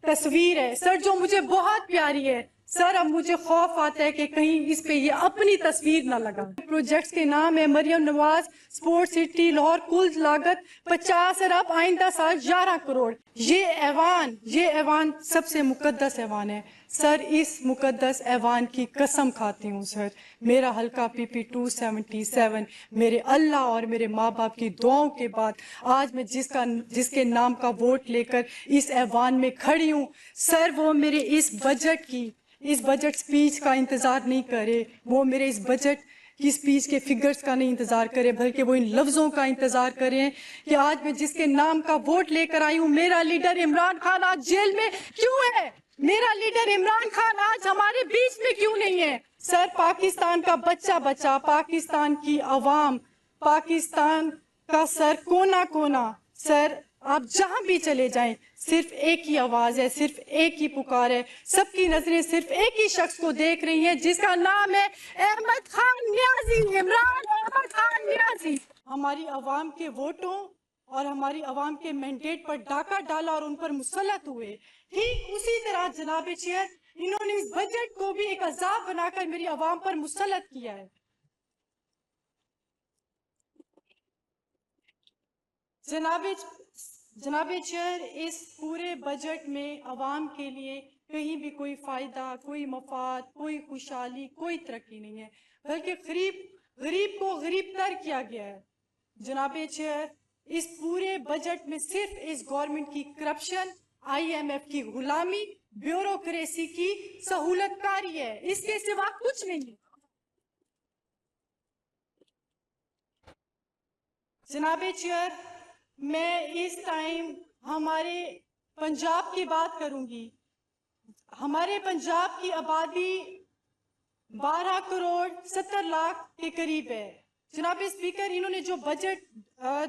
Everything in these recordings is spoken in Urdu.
تصویر ہے سر جو مجھے بہت پیاری ہے سر. اب مجھے خوف آتا ہے کہ کہیں اس پہ یہ اپنی تصویر نہ لگا. پروجیکٹس کے نام ہے مریم نواز سپورٹ سٹی لاہور. کل لاگت 50 ارب، آئندہ سال 11 کروڑ. یہ ایوان سب سے مقدس ایوان ہے سر. اس مقدس ایوان کی قسم کھاتی ہوں سر. میرا حلقہ PP 277 میرے اللہ اور میرے ماں باپ کی دعاؤں کے بعد آج میں جس کے نام کا ووٹ لے کر اس ایوان میں کھڑی ہوں سر، وہ میرے اس بجٹ سپیچ کا انتظار نہیں کرے. وہ میرے اس بجٹ کی سپیچ کے فگرز کا نہیں انتظار کرے، بلکہ وہ ان لفظوں کا انتظار کریں کہ آج میں جس کے نام کا ووٹ لے کر آئی ہوں، میرا لیڈر عمران خان آج جیل میں کیوں ہے؟ میرا لیڈر عمران خان آج ہمارے بیچ میں کیوں نہیں ہے؟ سر، پاکستان کا بچہ پاکستان کی عوام، پاکستان کا سر کونا کونا، سر آپ جہاں بھی چلے جائیں صرف ایک ہی آواز ہے، صرف ایک ہی پکار ہے. سب کی نظریں صرف ایک ہی شخص کو دیکھ رہی ہیں جس کا نام ہے احمد خان نیازی، عمران احمد خان نیازی. ہماری عوام کے ووٹوں اور ہماری عوام کے مینڈیٹ پر ڈاکہ ڈالا اور ان پر مسلط ہوئے. ٹھیک اسی طرح جناب چیئر انہوں نے اس بجٹ کو بھی ایک عذاب بنا کر میری عوام پر مسلط کیا ہے. جناب چیئر، اس پورے بجٹ میں عوام کے لیے کہیں بھی کوئی فائدہ، کوئی مفاد، کوئی خوشحالی، کوئی ترقی نہیں ہے، بلکہ غریب کو غریب تر کیا گیا ہے. جناب چیئر، اس پورے بجٹ میں صرف اس گورنمنٹ کی کرپشن، IMF کی غلامی، بیوروکریسی کی سہولت کاری ہے، اس کے سوا کچھ نہیں ہے. جناب چیئر، میں اس ٹائم ہمارے پنجاب کی بات کروں گی. ہمارے پنجاب کی آبادی 12 کروڑ 70 لاکھ کے قریب ہے. جناب اسپیکر، انہوں نے جو بجٹ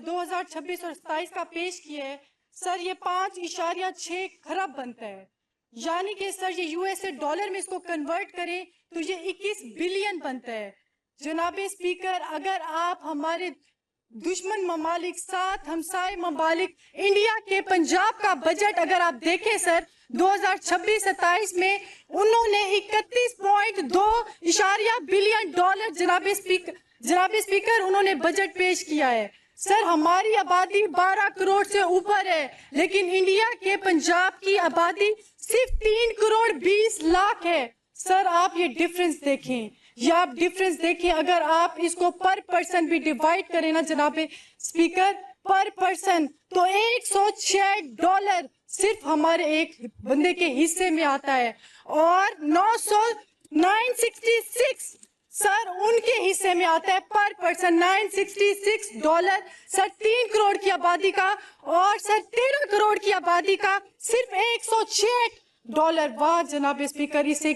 2026 اور 27 کا پیش کیا ہے سر، یہ 5.6 خرب بنتا ہے. یعنی کہ سر یہ USA ڈالر میں اس کو کنورٹ کریں تو یہ 21 بلین بنتا ہے. جناب اسپیکر، اگر آپ ہمارے دشمن ممالک، ساتھ ہمسائے ممالک انڈیا کے پنجاب کا بجٹ اگر آپ دیکھیں سر، 2026-27 میں انہوں نے 31.2 بلین ڈالر جناب اسپیکر انہوں نے بجٹ پیش کیا ہے. سر، ہماری آبادی 12 کروڑ سے اوپر ہے، لیکن انڈیا کے پنجاب کی آبادی صرف 3 کروڑ 20 لاکھ ہے. سر، آپ یہ ڈیفرنس دیکھیں، اگر آپ اس کو پر پرسن بھی ڈیوائیڈ کریں نا جناب اسپیکر، پر پرسن تو $106 صرف ہمارے ایک بندے کے حصے میں آتا ہے، اور 966 سر ان کے حصے میں آتا ہے پر پرسن $966. سر 3 کروڑ کی آبادی کا اور سر 13 کروڑ کی آبادی کا صرف $106. واہ جناب اسپیکر، اسے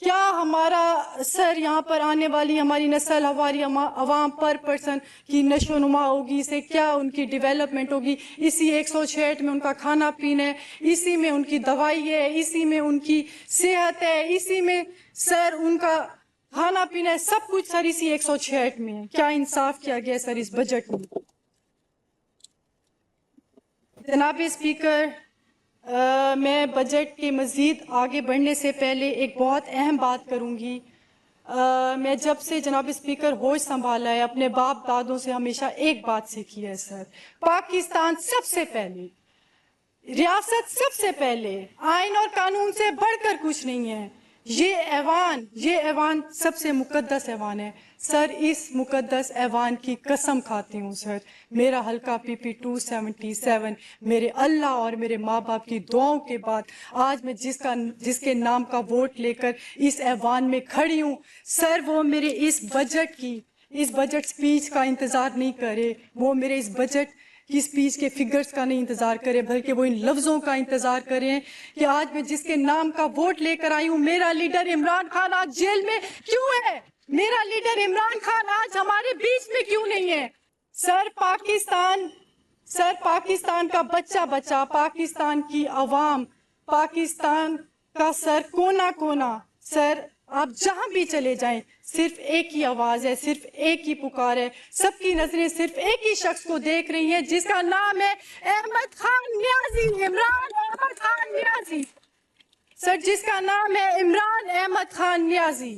کیا ہمارا سر یہاں پر آنے والی ہماری نسل، ہماری عوام پر پرسن کی نشو و نما ہوگی، اسے کیا ان کی ڈیولپمنٹ ہوگی. اسی 106 میں ان کا کھانا پینا ہے، اسی میں ان کی دوائی ہے، اسی میں ان کی صحت ہے، اسی میں سر ان کا کھانا پینا ہے، سب کچھ سر اسی 106 میں ہے. کیا انصاف کیا گیا سر اس بجٹ میں. جناب اسپیکر، میں بجٹ کے مزید آگے بڑھنے سے پہلے ایک بہت اہم بات کروں گی. میں جب سے جناب اسپیکر ہوش سنبھالا ہے، اپنے باپ دادوں سے ہمیشہ ایک بات سیکھی ہے سر، پاکستان سب سے پہلے، ریاست سب سے پہلے، آئین اور قانون سے بڑھ کر کچھ نہیں ہے. یہ ایوان سب سے مقدس ایوان ہے سر. اس مقدس ایوان کی قسم کھاتی ہوں سر. میرا حلقہ PP 277 میرے اللہ اور میرے ماں باپ کی دعاؤں کے بعد آج میں جس کے نام کا ووٹ لے کر اس ایوان میں کھڑی ہوں سر، وہ میرے اس بجٹ سپیچ کا انتظار نہیں کرے، وہ میرے اس بجٹ کی سپیچ کے فگرز کا نہیں انتظار کرے، بلکہ وہ ان لفظوں کا انتظار کریں کہ آج میں جس کے نام کا ووٹ لے کر آئی ہوں، میرا لیڈر عمران خان آج جیل میں کیوں ہے؟ میرا لیڈر عمران خان آج ہمارے بیچ میں کیوں نہیں ہے؟ سر، پاکستان کا بچہ پاکستان کی عوام، پاکستان کا سر کونا کونا، سر آپ جہاں بھی چلے جائیں صرف ایک ہی آواز ہے, صرف ایک ہی پکار ہے, سب کی نظریں صرف ایک ہی شخص کو دیکھ رہی ہیں جس کا نام ہے احمد خان نیازی, عمران احمد خان نیازی. سر, جس کا نام ہے عمران احمد خان نیازی.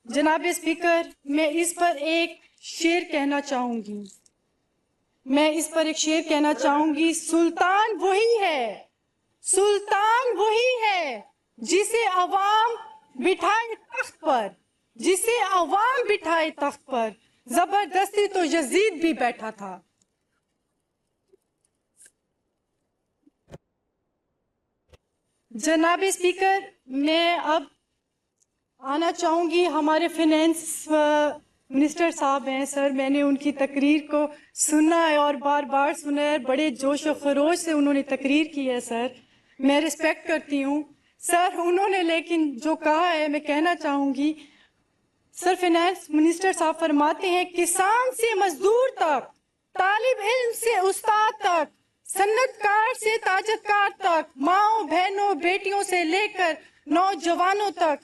جناب اسپیکر, میں اس پر ایک شعر کہنا چاہوں گی. سلطان وہی ہے, سلطان وہی ہے جسے عوام بٹھائے تخت پر, جسے عوام بٹھائے تخت پر, زبردستی تو یزید بھی بیٹھا تھا. جناب اسپیکر, میں اب آنا چاہوں گی, ہمارے فینانس منسٹر صاحب ہیں سر, میں نے ان کی تقریر کو سنا ہے اور بار بار سنا ہے, بڑے جوش و خروش سے انہوں نے تقریر کی ہے سر, میں ریسپیکٹ کرتی ہوں سر. انہوں نے لیکن جو کہا ہے میں کہنا چاہوں گی سر. فینانس منسٹر صاحب فرماتے ہیں کسان سے مزدور تک, طالب علم سے استاد تک, صنعت کار سے تاجر کار تک, ماؤں بہنوں بیٹیوں سے لے کر نوجوانوں تک,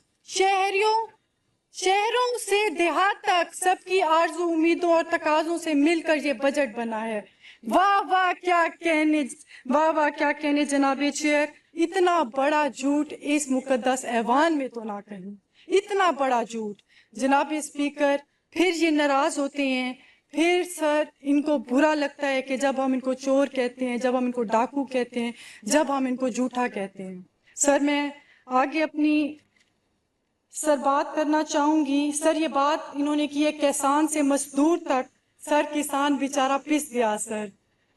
شہروں سے دیہات تک, سب کی آرزو امیدوں اور تقاضوں سے مل کر یہ بجٹ بنا ہے. واہ واہ کیا کہنے, واہ واہ کیا کہنے جناب چیئر. اتنا بڑا جھوٹ اس مقدس ایوان میں تو نہ کہیں, اتنا بڑا جھوٹ. جناب اسپیکر, پھر یہ ناراض ہوتے ہیں, پھر سر ان کو برا لگتا ہے کہ جب ہم ان کو چور کہتے ہیں, جب ہم ان کو ڈاکو کہتے ہیں, جب ہم ان کو جھوٹا کہتے ہیں. سر, میں آگے اپنی سر بات کرنا چاہوں گی. سر, یہ بات انہوں نے کی ہے کسان سے مزدور تک. سر, کسان بیچارہ پس گیا سر,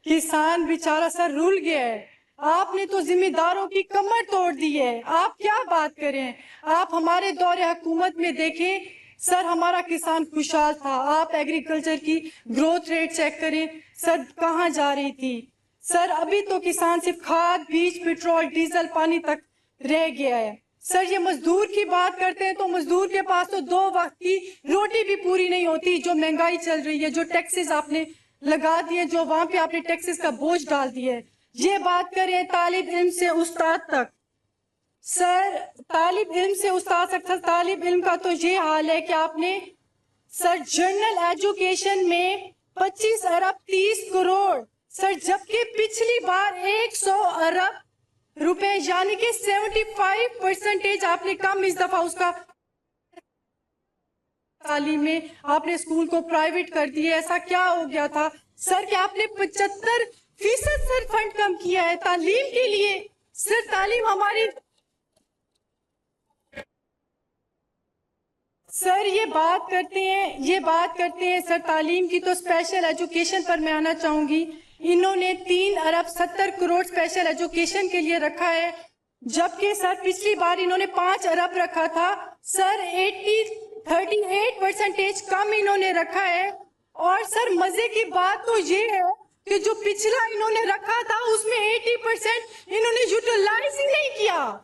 کسان بیچارہ سر رول گیا ہے. آپ نے تو ذمہ داروں کی کمر توڑ دی ہے. آپ کیا بات کریں, آپ ہمارے دور حکومت میں دیکھیں سر, ہمارا کسان خوشحال تھا. آپ ایگریکلچر کی گروتھ ریٹ چیک کریں سر, کہاں جا رہی تھی سر. ابھی تو کسان صرف کھاد, بیج, پیٹرول, ڈیزل, پانی تک رہ گیا ہے. سر, یہ مزدور کی بات کرتے ہیں تو مزدور کے پاس تو 2 وقت کی روٹی بھی پوری نہیں ہوتی. جو مہنگائی چل رہی ہے, جو ٹیکسز آپ نے لگا دیے, جو وہاں پہ آپ نے ٹیکسز کا بوجھ ڈال دیا ہے. یہ بات کریں طالب علم سے استاد تک. سر, طالب علم سے استاد تک, طالب علم کا تو یہ حال ہے کہ آپ نے سر جنرل ایجوکیشن میں 25 ارب 30 کروڑ سر, جبکہ پچھلی بار 100 ارب روپے یعنی کہ 75% آپ نے کم اس دفعہ اس کا تعلیم میں آپ نے اسکول کو پرائیویٹ کر دیا. ایسا کیا ہو گیا تھا سر کہ آپ نے 75% سر فنڈ کم کیا ہے تعلیم کے لیے. سر, تعلیم ہماری سر یہ بات کرتے ہیں سر تعلیم کی. تو اسپیشل ایجوکیشن پر میں آنا چاہوں گی. انہوں نے 3 ارب 70 کروڑ اسپیشل ایجوکیشن کے لیے رکھا ہے, جبکہ سر پچھلی بار انہوں نے 5 ارب رکھا تھا. سر 38% کم انہوں نے رکھا ہے. اور سر مزے کی بات تو یہ ہے کہ جو پچھلا انہوں نے رکھا تھا اس میں 80% انہوں نے یوٹیلائز ہی نہیں کیا.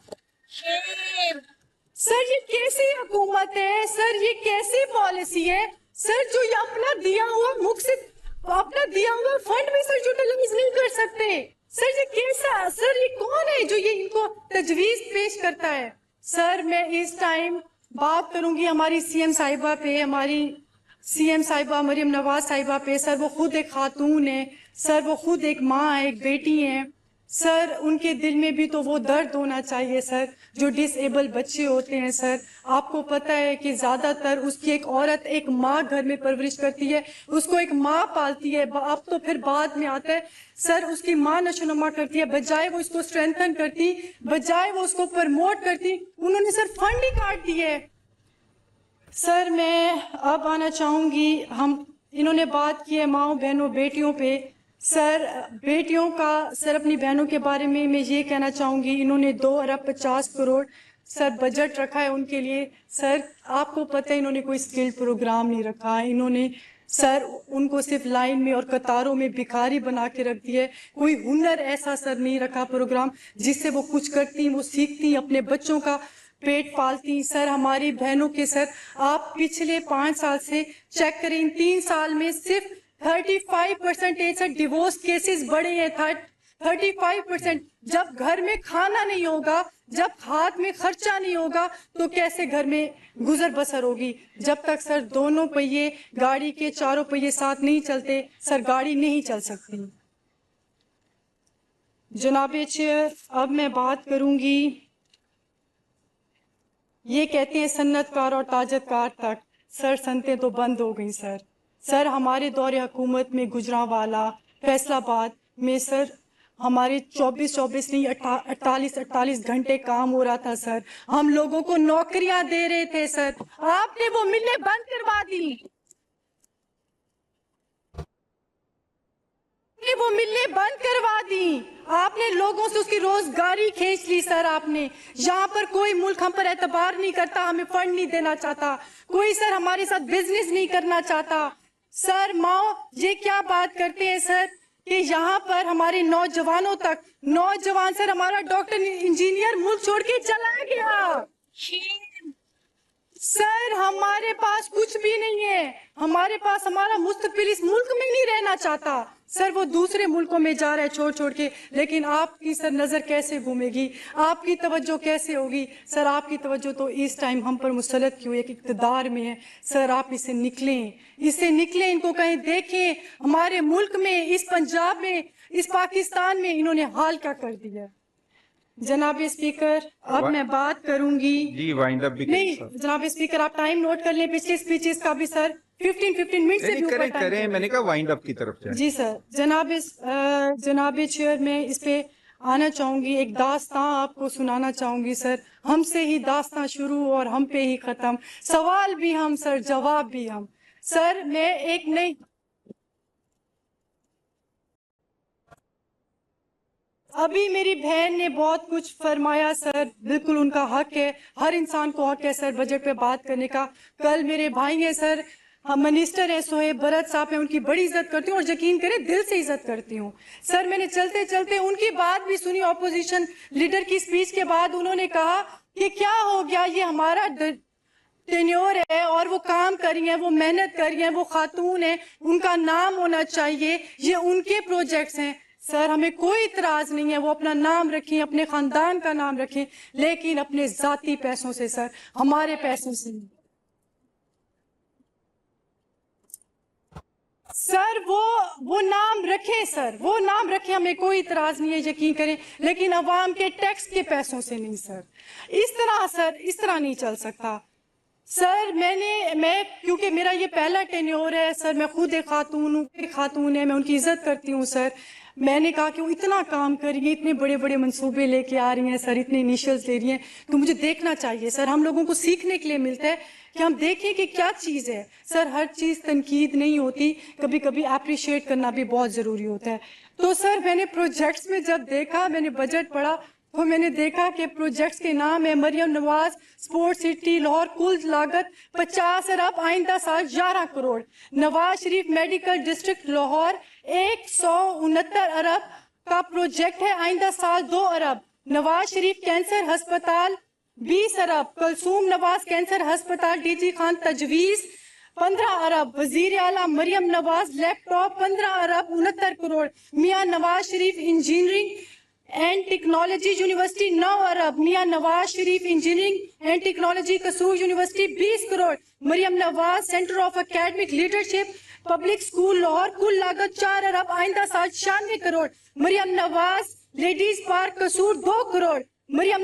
سر, یہ کیسی حکومت ہے سر, یہ کیسی پالیسی ہے سر, جو یہ اپنا دیا ہوا مقصد اپنا دیا ہوا فنڈ بھی سر یوٹیلائز نہیں کر سکتے. سر, یہ کیسا سر, یہ کون ہے جو یہ ان کو تجویز پیش کرتا ہے. سر, میں اس ٹائم بات کروں گی ہماری سی ایم صاحبہ پہ, ہماری سی ایم صاحبہ مریم نواز صاحبہ پہ. سر, وہ خود ایک خاتون ہے سر, وہ خود ایک ماں ہے, ایک بیٹی ہے سر. ان کے دل میں بھی تو وہ درد ہونا چاہیے سر جو ڈس ایبل بچے ہوتے ہیں سر. آپ کو پتہ ہے کہ زیادہ تر اس کی ایک عورت, ایک ماں گھر میں پرورش کرتی ہے, اس کو ایک ماں پالتی ہے. اب تو پھر بعد میں آتا ہے سر, اس کی ماں نشو نما کرتی ہے, بجائے وہ اس کو اسٹرینتھن کرتی, بجائے وہ اس کو پرموٹ کرتی, انہوں نے سر فنڈ ہی کاٹ دیے. سر, میں اب آنا چاہوں گی, انہوں نے بات کی ہے ماؤں بہنوں بیٹیوں پہ. سر, بیٹیوں کا سر اپنی بہنوں کے بارے میں یہ کہنا چاہوں گی, انہوں نے 2 ارب 50 کروڑ سر بجٹ رکھا ہے ان کے لیے. سر, آپ کو پتہ ہے انہوں نے کوئی اسکل پروگرام نہیں رکھا, انہوں نے سر ان کو صرف لائن میں اور قطاروں میں بھکاری بنا کے رکھ دی ہے. کوئی ہنر ایسا سر نہیں رکھا پروگرام جس سے وہ کچھ کرتی, وہ سیکھتی, اپنے بچوں کا پیٹ پالتی. سر, ہماری بہنوں کے سر آپ پچھلے 5 سال سے چیک کریں, ان 3 سال میں صرف 35% سر ڈیورس کیسز بڑھے ہیں. 35%. جب گھر میں کھانا نہیں ہوگا جب ہاتھ میں خرچہ نہیں ہوگا تو کیسے گھر میں گزر بسر ہوگی؟ جب تک سر دونوں پہیے گاڑی کے چاروں پہیے ساتھ نہیں چلتے سر گاڑی نہیں چل سکتی۔ جناب چیئر، اب میں بات کروں گی، یہ کہتے ہیں صنعت کار اور تاجر کار تک، سر صنعتیں تو بند ہو گئی سر۔ سر ہمارے دور حکومت میں گجرانوالہ، فیصل آباد میں سر ہمارے 24 نہیں 48 گھنٹے کام ہو رہا تھا سر، ہم لوگوں کو نوکریاں دے رہے تھے سر، آپ نے وہ ملیں بند کروا دی، وہ ملیں بند کروا دی، آپ نے لوگوں سے اس کی روزگاری کھینچ لی سر۔ آپ نے یہاں پر کوئی ملک ہم پر اعتبار نہیں کرتا، ہمیں فنڈ نہیں دینا چاہتا، کوئی سر ہمارے ساتھ بزنس نہیں کرنا چاہتا سر۔ ماؤ یہ کیا بات کرتے ہیں سر کہ یہاں پر ہمارے نوجوانوں تک، نوجوان سر ہمارا ڈاکٹر انجینئر ملک چھوڑ کے چلا گیا سر، ہمارے پاس کچھ بھی نہیں ہے، ہمارے پاس ہمارا مستقبل اس ملک میں نہیں رہنا چاہتا سر، وہ دوسرے ملکوں میں جا رہا ہے چھوڑ کے، لیکن آپ کی سر نظر کیسے گھومے گی، آپ کی توجہ کیسے ہوگی سر؟ آپ کی توجہ تو اس ٹائم ہم پر مسلط کیوں ایک اقتدار میں ہے سر، آپ اس سے نکلیں، اس سے نکلیں، ان کو کہیں دیکھیں ہمارے ملک میں، اس پنجاب میں، اس پاکستان میں انہوں نے حال کیا کر دیا۔ جناب اسپیکر، اب میں بات کروں گی، جی وائنڈ اپ بھی نہیں جناب اسپیکر آپ ٹائم نوٹ کر لیں، پچھلے سپیچز کا بھی سر 15 منٹ سے بھی اوپر ٹائم کریں، میں نے کہا وائنڈ اپ کی طرف جائیں۔ جی سر، جناب چیئر میں اس پہ آنا چاہوں گی، ایک داستان آپ کو سنانا چاہوں گی سر، ہم سے ہی داستان شروع اور ہم پہ ہی ختم، سوال بھی ہم سر، جواب بھی ہم سر۔ میں ایک نئی، ابھی میری بہن نے بہت کچھ فرمایا سر، بالکل ان کا حق ہے، ہر انسان کو حق ہے سر بجٹ پہ بات کرنے کا۔ کل میرے بھائی ہیں سر، منسٹر ہیں صہیب بھرت صاحب ہیں، ان کی بڑی عزت کرتی ہوں اور یقین کریں دل سے عزت کرتی ہوں سر۔ میں نے چلتے چلتے ان کی بات بھی سنی، اپوزیشن لیڈر کی سپیچ کے بعد انہوں نے کہا کہ کیا ہو گیا، یہ ہمارا ٹینیور ہے اور وہ کام کر رہی ہیں، وہ محنت کر رہی ہیں، وہ خاتون ہیں، ان کا نام ہونا چاہیے، یہ ان کے پروجیکٹس ہیں سر۔ ہمیں کوئی اعتراض نہیں ہے، وہ اپنا نام رکھیں، اپنے خاندان کا نام رکھیں، لیکن اپنے ذاتی پیسوں سے سر، ہمارے پیسوں سے نہیں سر۔ وہ نام رکھیں سر، وہ نام رکھیں، ہمیں کوئی اعتراض نہیں ہے، یقین کریں، لیکن عوام کے ٹیکس کے پیسوں سے نہیں سر۔ اس طرح سر، اس طرح نہیں چل سکتا سر۔ میں کیونکہ میرا یہ پہلا ٹینیور ہے سر، میں خود ایک خاتون ہوں، ایک خاتون ہے، میں ان کی عزت کرتی ہوں سر۔ میں نے کہا کہ وہ اتنا کام کر رہی ہیں، اتنے بڑے بڑے منصوبے لے کے آ رہی ہیں سر، اتنے انیشلز لے رہی ہیں، تو مجھے دیکھنا چاہیے سر، ہم لوگوں کو سیکھنے کے لیے ملتا ہے کہ ہم دیکھیں کہ کیا چیز ہے سر۔ ہر چیز تنقید نہیں ہوتی، کبھی کبھی اپریشیٹ کرنا بھی بہت ضروری ہوتا ہے۔ تو سر میں نے پروجیکٹس میں جب دیکھا، میں نے بجٹ پڑھا تو میں نے دیکھا کہ پروجیکٹس کے نام ہے مریم نواز سپورٹ سٹی لاہور، کل لاگت 50 ارب، آئندہ سال 11 کروڑ۔ نواز شریف میڈیکل ڈسٹرکٹ لاہور 169 ارب کا پروجیکٹ ہے، آئندہ سال 2 ارب۔ نواز شریف کینسر ہسپتال 20 ارب۔ کلثوم نواز کینسر ہسپتال ڈی جی خان تجویز 15 ارب۔ وزیر اعلیٰ مریم نواز لیپ top 15 Arab 69 crore. Mian Nawaz Sharif engineering and technology university 9 ارب۔ Mian Nawaz Sharif engineering and technology Kasur university 20 crore. Maryam Nawaz centre of academic leadership public school Lahore, کل لاگت 4 ارب، آئندہ سال 96 crore. Maryam Nawaz ladies park Kasur 2 crore. Maryam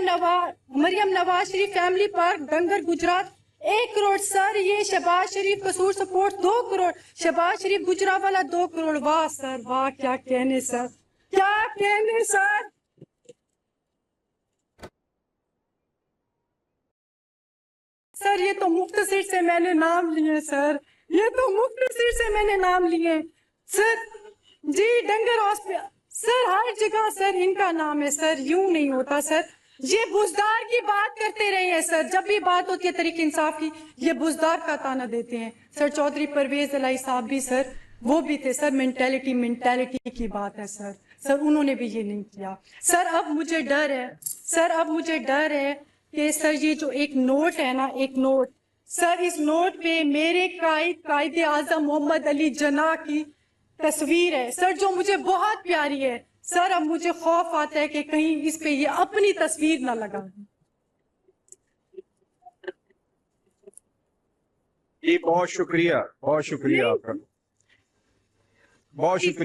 Nawaz Sharif family park ڈنگر گجرات 1 کروڑ سر۔ یہ شہباز شریف قصور سپورٹ 2 کروڑ۔ شہباز شریف گجرانوالہ 2 کروڑ۔ واہ سر واہ، کیا کہنے سر، کیا کہنے سر۔ سر یہ تو مختصر سے میں نے نام لیے سر، یہ تو مختصر سے میں نے نام لیے سر۔ جی ڈنگر ہاسپٹل سر، ہر جگہ سر ان کا نام ہے سر، یوں نہیں ہوتا سر۔ یہ بزدار کی بات کرتے رہے ہیں سر، جب بھی بات ہوتی ہے تحریک انصاف کی یہ بزدار کا تانا دیتے ہیں سر۔ چودھری پرویز الہی صاحب بھی سر، وہ بھی تھے سر، مینٹیلٹی کی بات ہے سر، انہوں نے بھی یہ نہیں کیا سر۔ اب مجھے ڈر ہے کہ سر یہ جو ایک نوٹ ہے نا، ایک نوٹ سر، اس نوٹ پہ میرے قائد اعظم محمد علی جناح کی تصویر ہے سر، جو مجھے بہت پیاری ہے سر اب مجھے خوف آتا ہے کہ کہیں اس پہ یہ اپنی تصویر نہ لگا دیں۔ جی بہت شکریہ آپ کا، بہت شکریہ۔